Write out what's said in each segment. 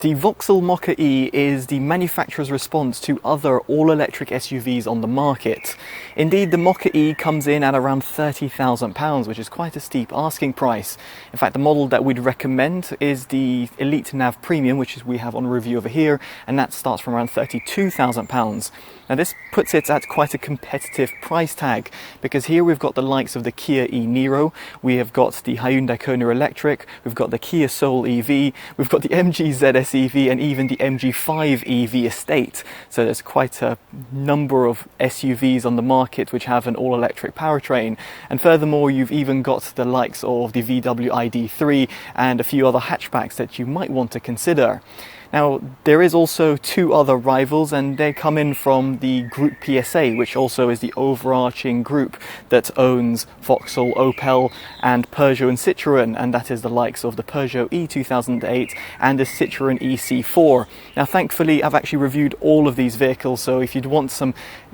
The Vauxhall Mokka-e is the manufacturer's response to other all-electric SUVs on the market. Indeed, the Mokka-e comes in at around £30,000, which is quite a steep asking price. In fact, the model that we'd recommend is the Elite Nav Premium, which we have on review over here, and that starts from around £32,000. Now this puts it at quite a competitive price tag, because here we've got the likes of the Kia e-Niro, we have got the Hyundai Kona Electric, we've got the Kia Soul EV, we've got the MG ZS EV, and even the MG5 EV estate. So there's quite a number of SUVs on the market which have an all-electric powertrain. And furthermore, you've even got the likes of the VW ID3 and a few other hatchbacks that you might want to consider. Now, there is also two other rivals, and they come in from the Group PSA, which also is the overarching group that owns Vauxhall, Opel, and Peugeot and Citroën, and that is the likes of the Peugeot E2008 and the Citroën EC4. Now, thankfully, I've actually reviewed all of these vehicles, so if you'd want some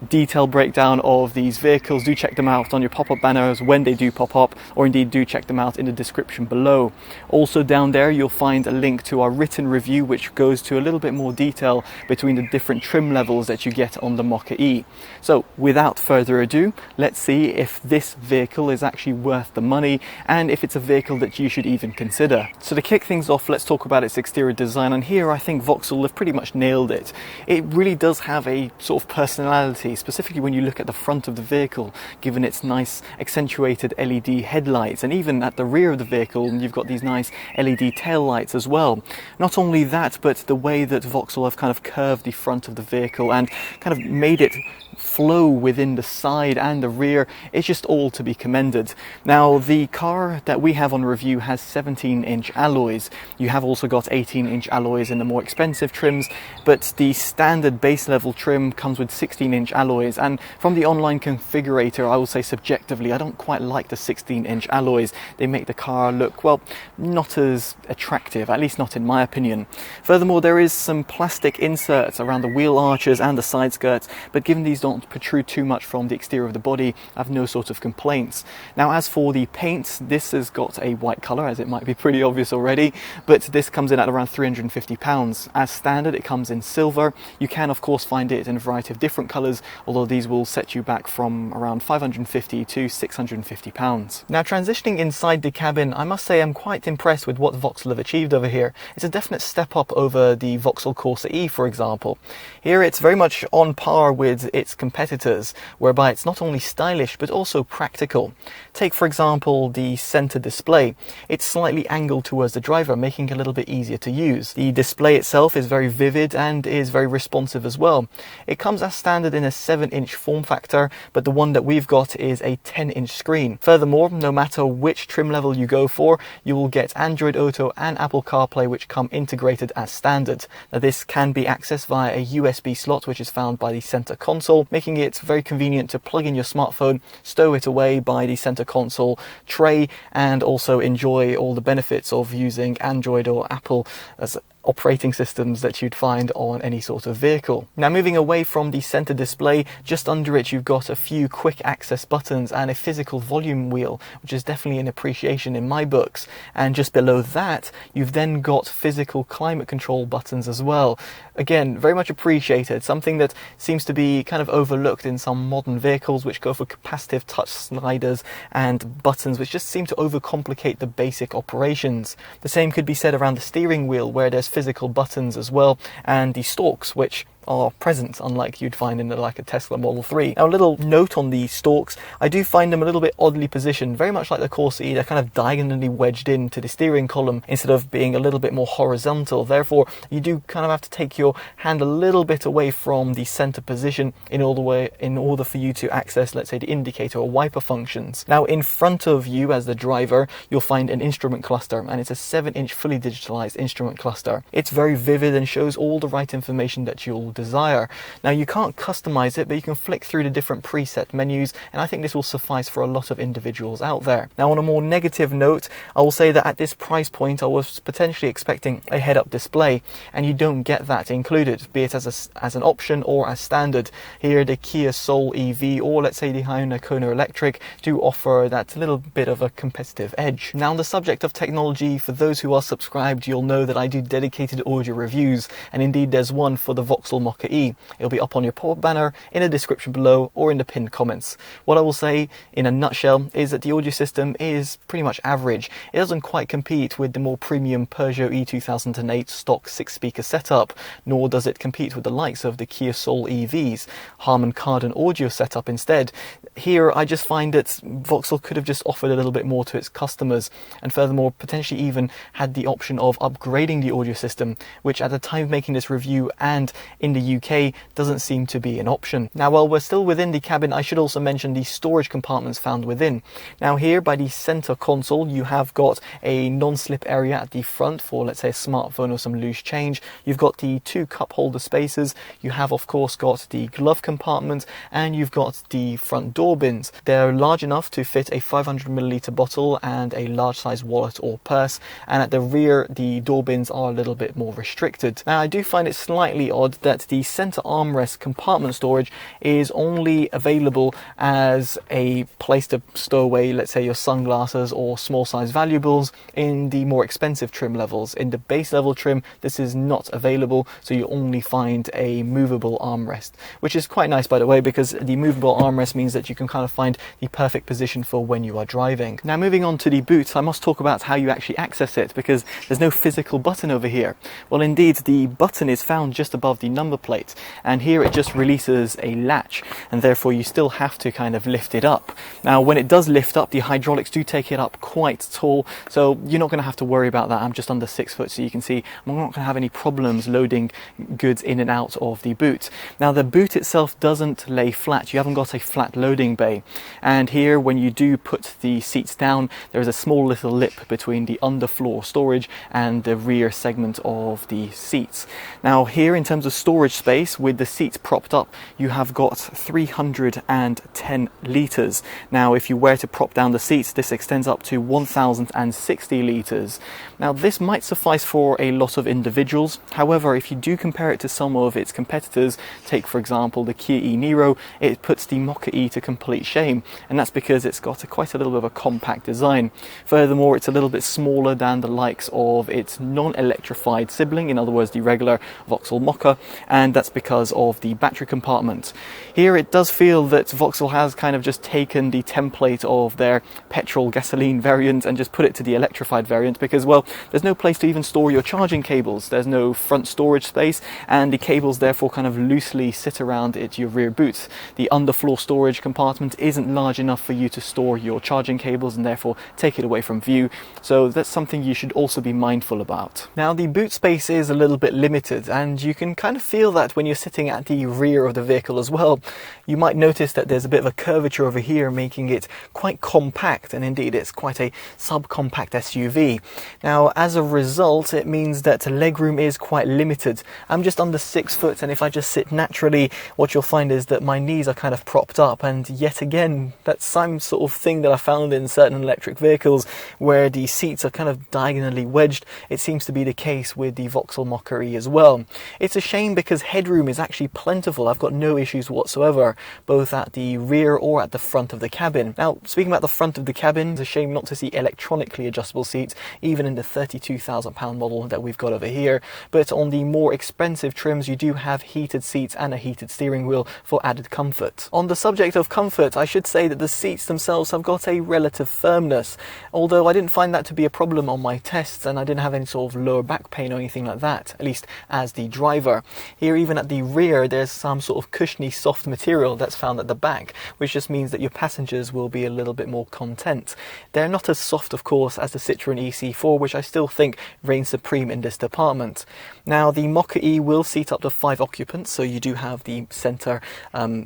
detailed breakdown of these vehicles, do check them out on your pop-up banners when they do pop up, or indeed do check them out in the description below. Also down there, you'll find a link to our written review, which goes to a little bit more detail between the different trim levels that you get on the Mokka-e. So without further ado, let's see if this vehicle is actually worth the money and if it's a vehicle that you should even consider. So to kick things off, let's talk about its exterior design, and here I think Vauxhall have pretty much nailed it. It really does have a sort of personality, specifically when you look at the front of the vehicle, given its nice accentuated LED headlights, and even at the rear of the vehicle you've got these nice LED tail lights as well. Not only that, but the way that Vauxhall have kind of curved the front of the vehicle and kind of made it flow within the side and the rear, it's just all to be commended. Now, the car that we have on review has 17-inch alloys. You have also got 18-inch alloys in the more expensive trims, but the standard base level trim comes with 16-inch alloys, and from the online configurator, I will say subjectively, I don't quite like the 16-inch alloys. They make the car look, well, not as attractive, at least not in my opinion. Furthermore, there is some plastic inserts around the wheel arches and the side skirts, but given these don't protrude too much from the exterior of the body, I have no sort of complaints. Now, as for the paint, this has got a white colour, as it might be pretty obvious already, but this comes in at around £350. As standard, it comes in silver. You can of course find it in a variety of different colours, although these will set you back from around £550 to £650. Now, transitioning inside the cabin, I must say I'm quite impressed with what Vauxhall have achieved over here. It's a definite step up over the Vauxhall Corsa E, for example. Here it's very much on par with its competitors, whereby it's not only stylish but also practical. Take for example the center display. It's slightly angled towards the driver, making it a little bit easier to use. The display itself is very vivid and is very responsive as well. It comes as standard in a 7-inch form factor, but the one that we've got is a 10-inch screen. Furthermore, no matter which trim level you go for, you will get Android Auto and Apple CarPlay, which come integrated as standard. Now, this can be accessed via a USB slot, which is found by the center console, making it very convenient to plug in your smartphone, stow it away by the center console tray, and also enjoy all the benefits of using Android or Apple as operating systems that you'd find on any sort of vehicle. Now, moving away from the center display, just under it you've got a few quick access buttons and a physical volume wheel, which is definitely an appreciation in my books. And just below that, you've then got physical climate control buttons as well. Again, very much appreciated, something that seems to be kind of overlooked in some modern vehicles, which go for capacitive touch sliders and buttons which just seem to overcomplicate the basic operations. The same could be said around the steering wheel, where there's physical buttons as well, and the stalks, which are present, unlike you'd find in like a Tesla Model 3. Now, a little note on the stalks, I do find them a little bit oddly positioned, very much like the Corsa E. They're kind of diagonally wedged into the steering column instead of being a little bit more horizontal. Therefore, you do kind of have to take your hand a little bit away from the center position in order for you to access, let's say, the indicator or wiper functions. Now, in front of you as the driver, you'll find an instrument cluster, and it's a 7-inch fully digitalized instrument cluster. It's very vivid and shows all the right information that you'll desire. Now you can't customize it, but you can flick through the different preset menus, and I think this will suffice for a lot of individuals out there. Now on a more negative note, I will say that at this price point I was potentially expecting a head-up display, and you don't get that included, be it as an option or as standard. Here the Kia Soul EV, or let's say the Hyundai Kona Electric, do offer that little bit of a competitive edge. Now on the subject of technology, for those who are subscribed, you'll know that I do dedicated audio reviews, and indeed there's one for the Vauxhall Mokka-e. It'll be up on your pop banner, in the description below, or in the pinned comments. What I will say in a nutshell is that the audio system is pretty much average. It doesn't quite compete with the more premium Peugeot E2008 stock 6-speaker setup, nor does it compete with the likes of the Kia Soul EV's Harman Kardon audio setup instead. Here I just find that Vauxhall could have just offered a little bit more to its customers, and furthermore potentially even had the option of upgrading the audio system, which at the time of making this review and in the UK doesn't seem to be an option. Now while we're still within the cabin, I should also mention the storage compartments found within. Now here by the center console you have got a non-slip area at the front for, let's say, a smartphone or some loose change. You've got the 2 cup holder spaces, you have of course got the glove compartment, and you've got the front door bins. They're large enough to fit a 500ml bottle and a large size wallet or purse, and at the rear the door bins are a little bit more restricted. Now I do find it slightly odd that the center armrest compartment storage is only available as a place to stow away, let's say, your sunglasses or small size valuables in the more expensive trim levels. In the base level trim this is not available, so you only find a movable armrest, which is quite nice by the way, because the movable armrest means that you can kind of find the perfect position for when you are driving. Now moving on to the boot, I must talk about how you actually access it, because there's no physical button over here. Well indeed, the button is found just above the number plate, and here it just releases a latch, and therefore you still have to kind of lift it up. Now when it does lift up, the hydraulics do take it up quite tall, so you're not going to have to worry about that. I'm just under 6 foot, so you can see I'm not going to have any problems loading goods in and out of the boot. Now the boot itself doesn't lay flat, you haven't got a flat loading bay, and here when you do put the seats down there is a small little lip between the underfloor storage and the rear segment of the seats. Now here in terms of storage space, with the seats propped up, you have got 310 litres. Now if you were to prop down the seats, this extends up to 1060 litres. Now this might suffice for a lot of individuals. However, if you do compare it to some of its competitors, take for example the Kia e-Niro, it puts the Mokka-e to complete shame, and that's because it's got quite a little bit of a compact design. Furthermore, it's a little bit smaller than the likes of its non-electrified sibling, in other words the regular Vauxhall Mokka, and that's because of the battery compartment. Here it does feel that Vauxhall has kind of just taken the template of their petrol gasoline variant and just put it to the electrified variant, because well, there's no place to even store your charging cables, there's no front storage space, and the cables therefore kind of loosely sit around your rear boot. The underfloor storage compartment isn't large enough for you to store your charging cables and therefore take it away from view, so that's something you should also be mindful about. Now the boot space is a little bit limited, and you can kind of feel that when you're sitting at the rear of the vehicle as well. You might notice that there's a bit of a curvature over here, making it quite compact, and indeed it's quite a subcompact SUV. Now as a result, it means that legroom is quite limited. I'm just under 6 foot, and if I just sit naturally, what you'll find is that my knees are kind of propped up, and yet again that's some sort of thing that I found in certain electric vehicles where the seats are kind of diagonally wedged. It seems to be the case with the Vauxhall Mokka-e as well. It's a shame because headroom is actually plentiful. I've got no issues whatsoever, both at the rear or at the front of the cabin. Now speaking about the front of the cabin, it's a shame not to see electronically adjustable seats even in the £32,000 model that we've got over here, but on the more expensive trims you do have heated seats and a heated steering wheel for added comfort. On the subject of comfort, I should say that the seats themselves have got a relative firmness, although I didn't find that to be a problem on my tests, and I didn't have any sort of lower back pain or anything like that, at least as the driver. Here even at the rear there's some sort of cushiony soft material that's found at the back, which just means that your passengers will be a little bit more content. They're not as soft of course as the Citroën EC4, which I still think reigns supreme in this department. Now the Mokka-e will seat up to 5 occupants, so you do have the centre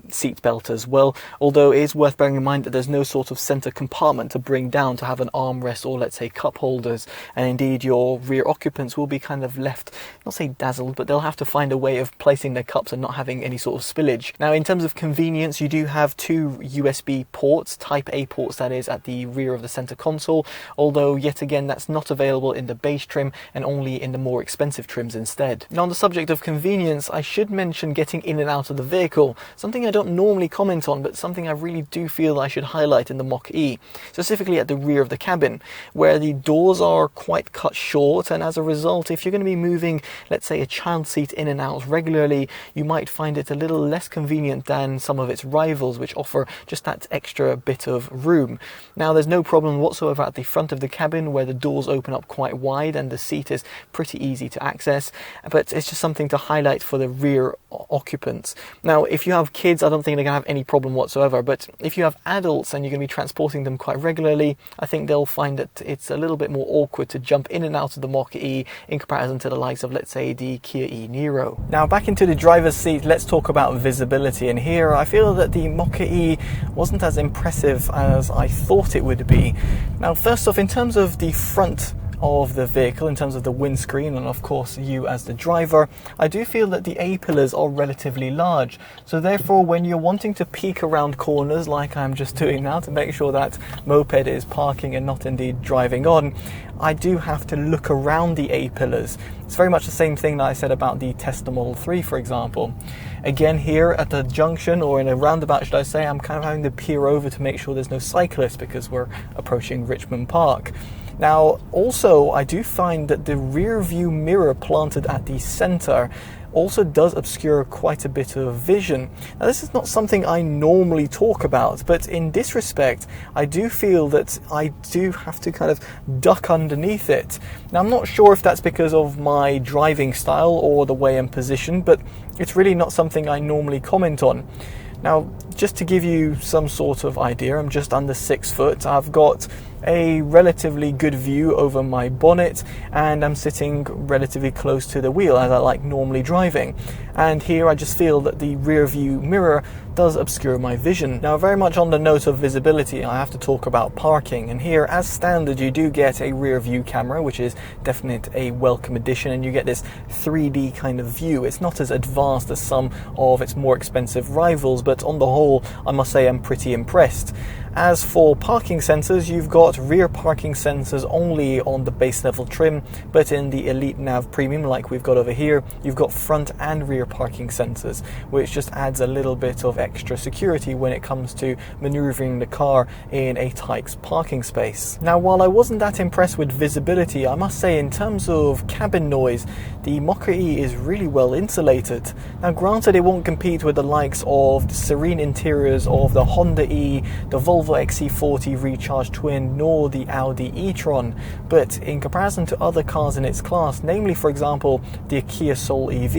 seat belt as well, although it is worth bearing in mind that there's no sort of centre compartment to bring down to have an armrest or let's say cup holders, and indeed your rear occupants will be kind of left, not say dazzled, but they'll have to find a way of placing their cups and not having any sort of spillage. Now, in terms of convenience, you do have two USB ports, Type A ports that is, at the rear of the center console, although yet again that's not available in the base trim and only in the more expensive trims instead. Now, on the subject of convenience, I should mention getting in and out of the vehicle, something I don't normally comment on, but something I really do feel I should highlight in the Mokka-e, specifically at the rear of the cabin, where the doors are quite cut short, and as a result, if you're going to be moving, let's say, a child seat in and out regularly, you might find it a little less convenient than some of its rivals, which offer just that extra bit of room. Now, there's no problem whatsoever at the front of the cabin, where the doors open up quite wide and the seat is pretty easy to access, but it's just something to highlight for the rear occupants. Now, if you have kids, I don't think they're going to have any problem whatsoever, but if you have adults and you're going to be transporting them quite regularly, I think they'll find that it's a little bit more awkward to jump in and out of the Mokka-e in comparison to the likes of, let's say, the Kia e-Niro. Now, back into the driver's seat, let's talk about visibility, and here I feel that the Mokka-e wasn't as impressive as I thought it would be. Now, first off, in terms of the front of the vehicle, in terms of the windscreen and of course you as the driver, I do feel that the A-pillars are relatively large, so therefore when you're wanting to peek around corners like I'm just doing now to make sure that moped is parking and not indeed driving on, I do have to look around the A-pillars. It's very much the same thing that I said about the Tesla Model 3, for example. Again, here at the junction, or in a roundabout should I say, I'm kind of having to peer over to make sure there's no cyclists because we're approaching Richmond Park. Now, also, I do find that the rear view mirror planted at the center also does obscure quite a bit of vision. Now, this is not something I normally talk about, but in this respect, I do feel that I do have to kind of duck underneath it. Now, I'm not sure if that's because of my driving style or the way I'm positioned, but it's really not something I normally comment on. Now, just to give you some sort of idea, I'm just under 6 foot. I've got a relatively good view over my bonnet, and I'm sitting relatively close to the wheel as I like normally driving. And here I just feel that the rear view mirror does obscure my vision. Now, very much on the note of visibility, I have to talk about parking, and here as standard you do get a rear view camera, which is definitely a welcome addition, and you get this 3D kind of view. It's not as advanced as some of its more expensive rivals, but on the whole I must say I'm pretty impressed. As for parking sensors, you've got rear parking sensors only on the base level trim, but in the Elite Nav Premium, like we've got over here, you've got front and rear parking sensors, which just adds a little bit of extra security when it comes to maneuvering the car in a tight parking space. Now, while I wasn't that impressed with visibility, I must say in terms of cabin noise, the Mokka-e is really well insulated. Now, granted, it won't compete with the likes of the serene interiors of the Honda E, the Volvo XC40 Recharge Twin, nor the Audi e-tron, but in comparison to other cars in its class, namely for example the Kia Soul EV,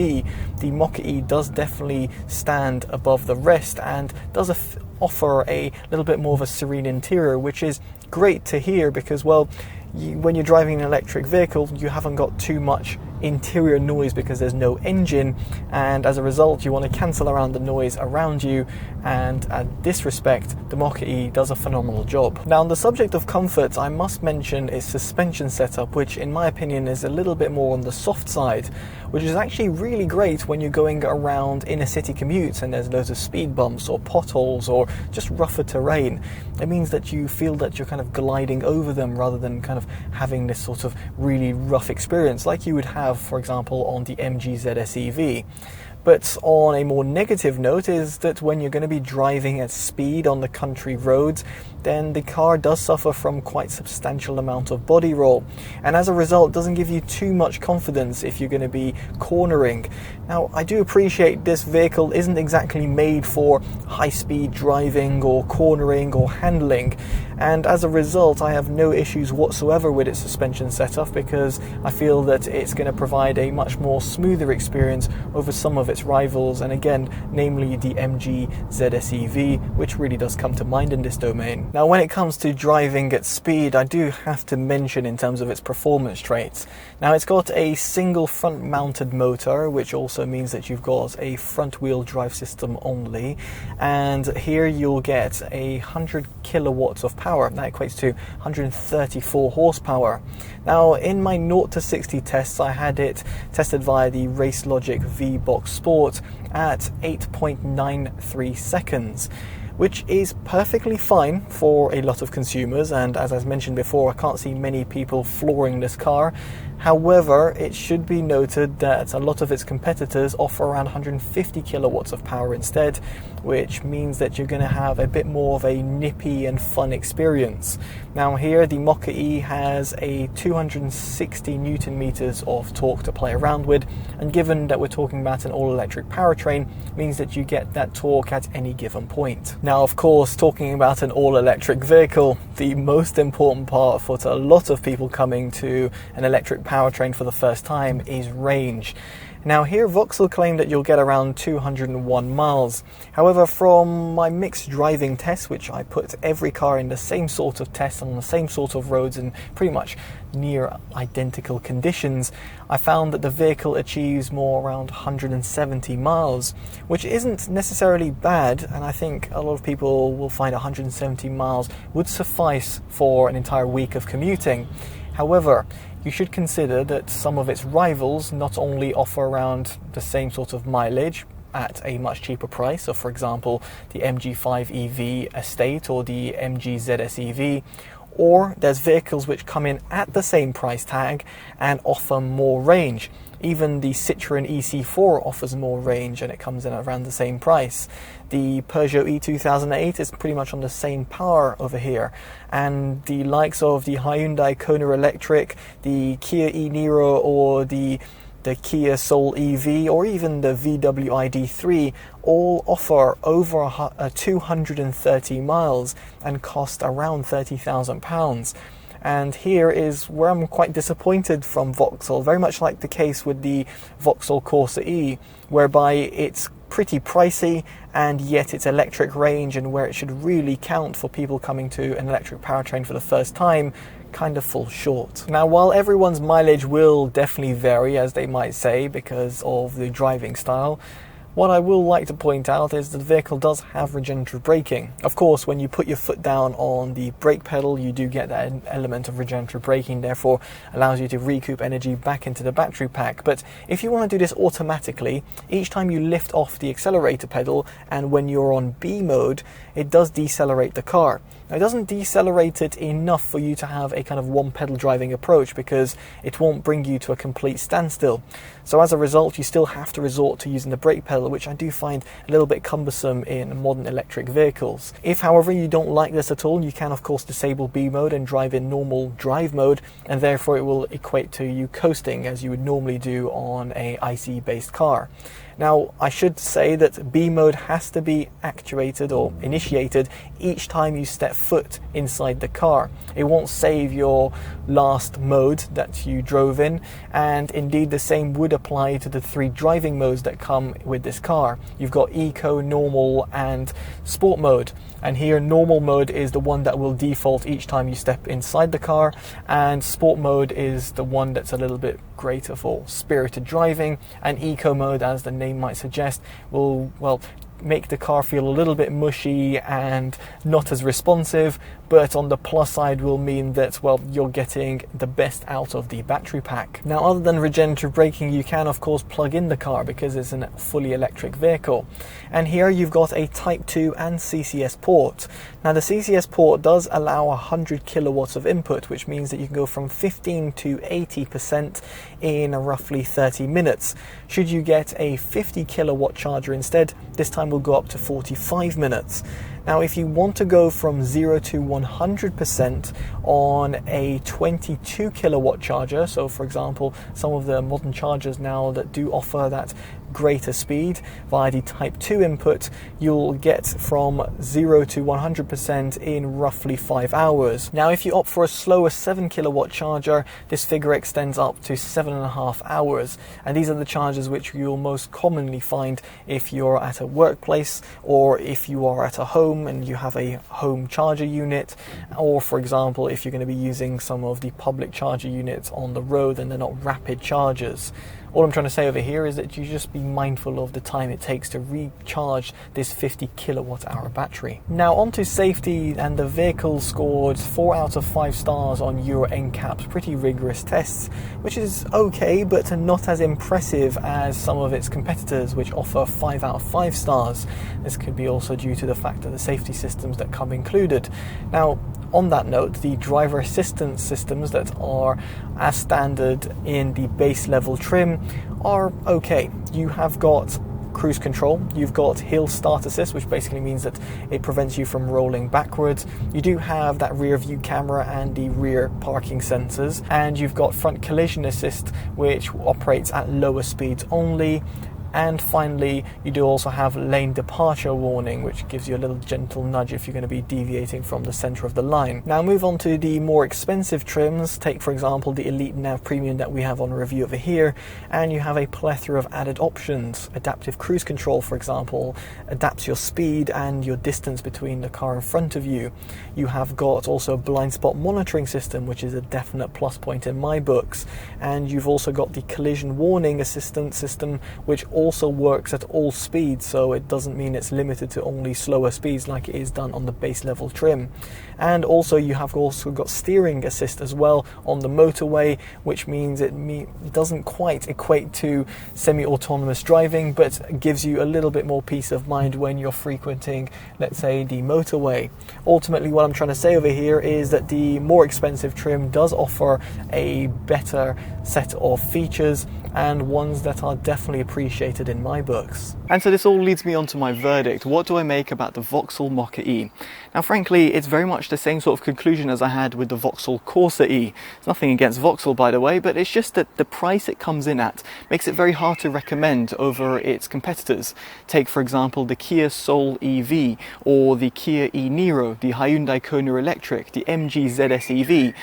the Mokka-e does definitely stand above the rest and does offer a little bit more of a serene interior, which is great to hear because, well, when you're driving an electric vehicle, you haven't got too much interior noise because there's no engine, and as a result you want to cancel around the noise around you, and at this respect the Mokka-e does a phenomenal job. Now, on the subject of comfort, I must mention its suspension setup, which in my opinion is a little bit more on the soft side, which is actually really great when you're going around inner city commutes and there's loads of speed bumps or potholes or just rougher terrain. It means that you feel that you're kind of gliding over them rather than kind of having this sort of really rough experience like you would have, for example, on the MG ZS EV. But on a more negative note is that when you're going to be driving at speed on the country roads, then the car does suffer from quite substantial amount of body roll, and as a result doesn't give you too much confidence if you're going to be cornering. Now, I do appreciate this vehicle isn't exactly made for high-speed driving or cornering or handling, and as a result I have no issues whatsoever with its suspension setup because I feel that it's going to provide a much more smoother experience over some of its rivals, and again, namely the MG ZS EV, which really does come to mind in this domain. Now, when it comes to driving at speed, I do have to mention in terms of its performance traits. Now, it's got a single front mounted motor, which also means that you've got a front wheel drive system only, and here you'll get 100 kilowatts of power. That equates to 134 horsepower. Now, in my 0 to 60 tests, I had it tested via the RaceLogic V-Box Sport at 8.93 seconds, which is perfectly fine for a lot of consumers, and as I've mentioned before, I can't see many people flooring this car. However, it should be noted that a lot of its competitors offer around 150 kilowatts of power instead, which means that you're going to have a bit more of a nippy and fun experience. Now here, the Mokka-e has a 260 Newton meters of torque to play around with, and given that we're talking about an all-electric powertrain, means that you get that torque at any given point. Now, of course, talking about an all-electric vehicle, the most important part for a lot of people coming to an electric powertrain for the first time is range. Now here, Vauxhall claim that you'll get around 201 miles. However, from my mixed driving tests, which I put every car in the same sort of tests on the same sort of roads in pretty much near identical conditions, I found that the vehicle achieves more around 170 miles, which isn't necessarily bad, and I think a lot of people will find 170 miles would suffice for an entire week of commuting. However, you should consider that some of its rivals not only offer around the same sort of mileage at a much cheaper price, so for example the MG5 EV Estate or the MG ZS EV, or there's vehicles which come in at the same price tag and offer more range. Even the Citroën EC4 offers more range and it comes in at around the same price. The Peugeot E2008 is pretty much on the same power over here. And the likes of the Hyundai Kona Electric, the Kia e-Niro, or the Kia Soul EV, or even the VW ID3 all offer over 230 miles and cost around £30,000. And here is where I'm quite disappointed from Vauxhall, very much like the case with the Vauxhall Corsa E, whereby it's pretty pricey and yet its electric range, and where it should really count for people coming to an electric powertrain for the first time, kind of falls short. Now, while everyone's mileage will definitely vary, as they might say, because of the driving style, what I will like to point out is that the vehicle does have regenerative braking. Of course, when you put your foot down on the brake pedal, you do get that element of regenerative braking, therefore allows you to recoup energy back into the battery pack. But if you want to do this automatically, each time you lift off the accelerator pedal and when you're on B mode, it does decelerate the car. Now, it doesn't decelerate it enough for you to have a kind of one pedal driving approach, because it won't bring you to a complete standstill. So as a result, you still have to resort to using the brake pedal, which I do find a little bit cumbersome in modern electric vehicles. If, however, you don't like this at all, you can of course disable B mode and drive in normal drive mode, and therefore it will equate to you coasting as you would normally do on a ICE based car. Now, I should say that B mode has to be actuated or initiated each time you step foot inside the car. It won't save your last mode that you drove in, and indeed the same would apply to the 3 driving modes that come with this car. You've got Eco, Normal and Sport mode, and here normal mode is the one that will default each time you step inside the car, and Sport mode is the one that's a little bit greater for spirited driving, and Eco mode, as the name might suggest, will, well, make the car feel a little bit mushy and not as responsive, but on the plus side will mean that, well, you're getting the best out of the battery pack. Now, other than regenerative braking, you can of course plug in the car because it's a fully electric vehicle, and here you've got a Type 2 and CCS port. Now, the CCS port does allow 100 kilowatts of input, which means that you can go from 15 to 80% in roughly 30 minutes. Should you get a 50 kilowatt charger instead, this time will go up to 45 minutes. Now, if you want to go from 0 to 100% on a 22 kilowatt charger, so for example, some of the modern chargers now that do offer that greater speed via the Type 2 input, you'll get from 0 to 100% in roughly 5 hours. Now, if you opt for a slower 7 kilowatt charger, this figure extends up to 7.5 hours. And these are the chargers which you'll most commonly find if you're at a workplace, or if you are at a home and you have a home charger unit, or for example, if you're going to be using some of the public charger units on the road and they're not rapid chargers. All I'm trying to say over here is that you just be mindful of the time it takes to recharge this 50 kilowatt hour battery. Now, onto safety, and the vehicle scored 4 out of 5 stars on Euro NCAP's pretty rigorous tests, which is okay, but not as impressive as some of its competitors, which offer 5 out of 5 stars. This could be also due to the fact that the safety systems that come included. Now, on that note, the driver assistance systems that are as standard in the base level trim are okay. You have got cruise control, you've got hill start assist, which basically means that it prevents you from rolling backwards. You do have that rear view camera and the rear parking sensors, and you've got front collision assist, which operates at lower speeds only. And finally, you do also have lane departure warning, which gives you a little gentle nudge if you're going to be deviating from the center of the line. Now, move on to the more expensive trims. Take, for example, the Elite Nav Premium that we have on review over here, and you have a plethora of added options. Adaptive cruise control, for example, adapts your speed and your distance between the car in front of you. You have got also a blind spot monitoring system, which is a definite plus point in my books. And you've also got the collision warning assistance system, which also works at all speeds, so it doesn't mean it's limited to only slower speeds like it is done on the base level trim. And also you have also got steering assist as well on the motorway, which means it doesn't quite equate to semi-autonomous driving, but gives you a little bit more peace of mind when you're frequenting, let's say, the motorway. Ultimately, what I'm trying to say over here is that the more expensive trim does offer a better set of features, and ones that are definitely appreciated in my books. And so this all leads me on to my verdict. What do I make about the Vauxhall Mokka-e? Now, frankly, it's very much the same sort of conclusion as I had with the Vauxhall Corsa-e. It's nothing against Vauxhall, by the way, but it's just that the price it comes in at makes it very hard to recommend over its competitors. Take, for example, the Kia Soul EV, or the Kia e-Niro, the Hyundai Kona Electric, the MG ZS EV.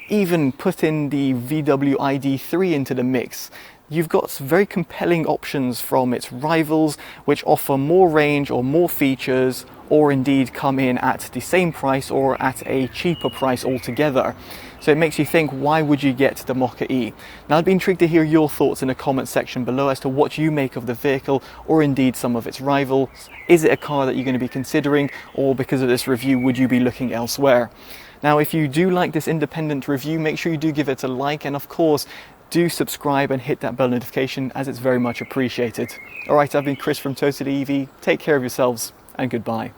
Even put in the VW ID3 into the mix. You've got very compelling options from its rivals, which offer more range or more features, or indeed come in at the same price or at a cheaper price altogether. So it makes you think, why would you get the Mokka-e? Now, I'd be intrigued to hear your thoughts in the comment section below as to what you make of the vehicle, or indeed some of its rivals. Is it a car that you're going to be considering, or because of this review, would you be looking elsewhere? Now, if you do like this independent review, make sure you do give it a like, and of course, do subscribe and hit that bell notification, as it's very much appreciated. Alright, I've been Chris from TotallyEV. Take care of yourselves, and goodbye.